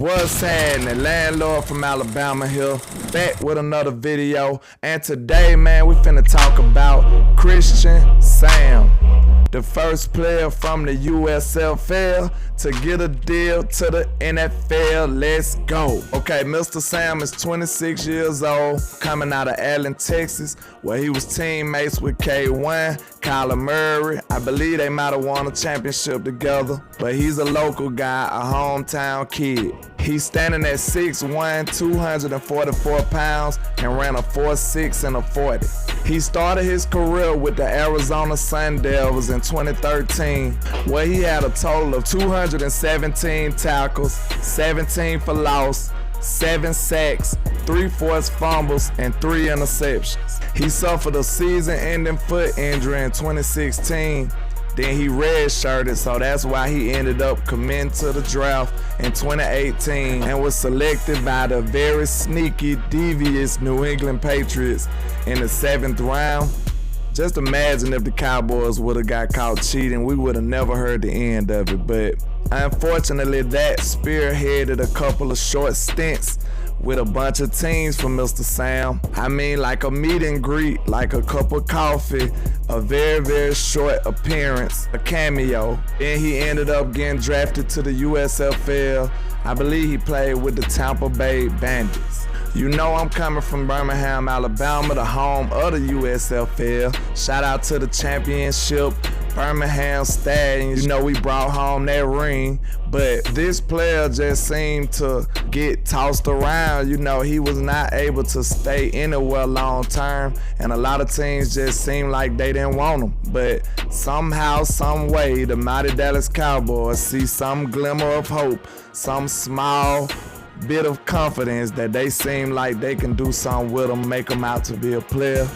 What's happening? Landlord from Alabama here, back with another video. And today, man, we finna talk about Christian Sam, the first player from the USFL to get a deal to the NFL. Let's go. Okay, Mr. Sam is 26 years old, coming out of Allen, Texas, where he was teammates with K1, Kyler Murray. I believe they might have won a championship together, but he's a local guy, a hometown kid. He's standing at 6'1", 244 pounds, and ran a 4.6 and a 40. He started his career with the Arizona Sun Devils in 2013, where he had a total of 217 tackles, 17 for loss, 7 sacks, 3 forced fumbles, and 3 interceptions. He suffered a season-ending foot injury in 2016. Then he redshirted, so that's why he ended up committing to the draft in 2018 and was selected by the very sneaky, devious New England Patriots in the 7th round. Just imagine if the Cowboys would have got caught cheating, we would have never heard the end of it. But unfortunately, that spearheaded a couple of short stints with a bunch of teams for Mr. Sam. I mean, like a meet and greet, like a cup of coffee, a very, very short appearance, a cameo. Then he ended up getting drafted to the USFL. I believe he played with the Tampa Bay Bandits. You know I'm coming from Birmingham, Alabama, the home of the USFL. Shout out to the championship Birmingham Stallions. You know we brought home that ring, but this player just seemed to get tossed around. You know, he was not able to stay anywhere long term, and a lot of teams just seemed like they didn't want him. But somehow, some way, the mighty Dallas Cowboys see some glimmer of hope, some small bit of confidence that they seem like they can do something with him, make him out to be a player,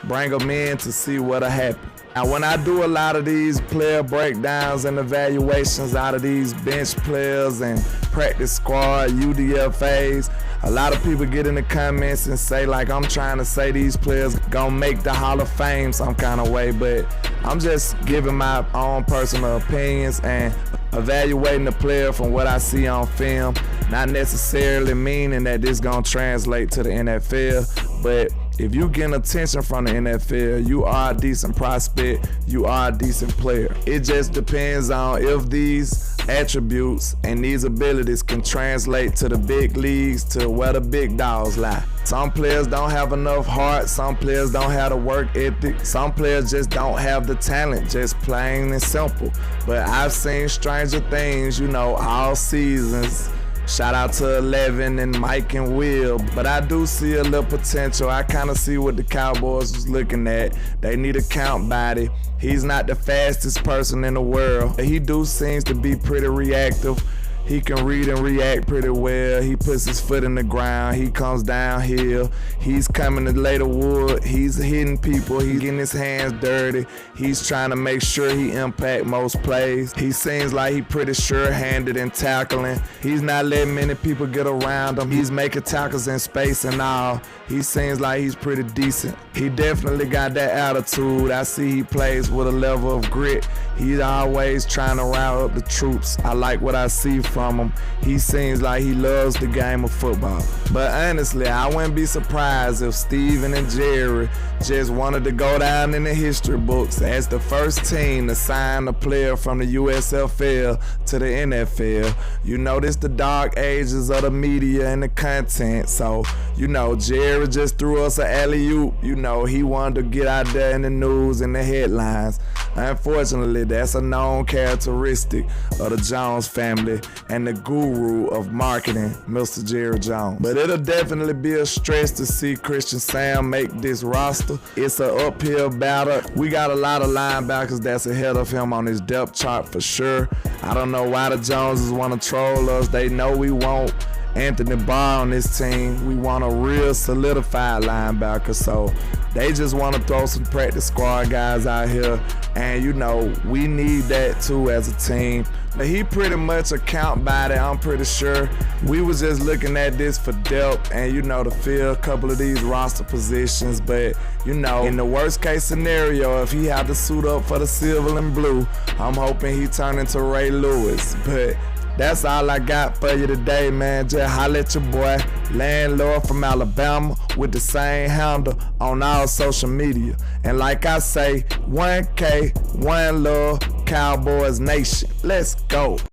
bring him in to see what'll happen. Now, when I do a lot of these player breakdowns and evaluations out of these bench players and practice squad, UDFAs, a lot of people get in the comments and say like I'm trying to say these players gonna make the Hall of Fame some kind of way, but I'm just giving my own personal opinions and evaluating the player from what I see on film, not necessarily meaning that this gonna translate to the NFL, but if you get attention from the NFL, you are a decent prospect, you are a decent player. It just depends on if these attributes and these abilities can translate to the big leagues, to where the big dogs lie. Some players don't have enough heart, some players don't have the work ethic, some players just don't have the talent, just plain and simple. But I've seen stranger things, you know, all seasons. Shout out to 11 and Mike and Will, but I do see a little potential. I kind of see what the Cowboys was looking at. They need a count body. He's not the fastest person in the world. He do seems to be pretty reactive. He can read and react pretty well. He puts his foot in the ground. He comes downhill. He's coming to lay the wood. He's hitting people. He's getting his hands dirty. He's trying to make sure he impact most plays. He seems like he's pretty sure-handed in tackling. He's not letting many people get around him. He's making tackles in space and all. He seems like he's pretty decent. He definitely got that attitude. I see he plays with a level of grit. He's always trying to rile up the troops. I like what I see from him. He seems like he loves the game of football. But honestly, I wouldn't be surprised if Steven and Jerry just wanted to go down in the history books as the first team to sign a player from the USFL to the NFL. You know, this the dark ages of the media and the content. So, you know, Jerry just threw us an alley-oop. You know, he wanted to get out there in the news and the headlines. Unfortunately, that's a known characteristic of the Jones family and the guru of marketing, Mr. Jerry Jones. But it'll definitely be a stress to see Christian Sam make this roster. It's an uphill battle. We got a lot of linebackers that's ahead of him on his depth chart for sure. I don't know why the Joneses want to troll us. They know we won't Anthony Barr on this team. We want a real solidified linebacker, so they just want to throw some practice squad guys out here, and you know, we need that too as a team. But he pretty much a count body, I'm pretty sure. We was just looking at this for depth and, you know, to fill a couple of these roster positions. But, you know, in the worst case scenario, if he had to suit up for the silver and blue, I'm hoping he turn into Ray Lewis. But That's all I got for you today, man. Just holla at your boy, Landlord from Alabama, with the same handle on all social media. And like I say, 1K, one love, Cowboys Nation. Let's go.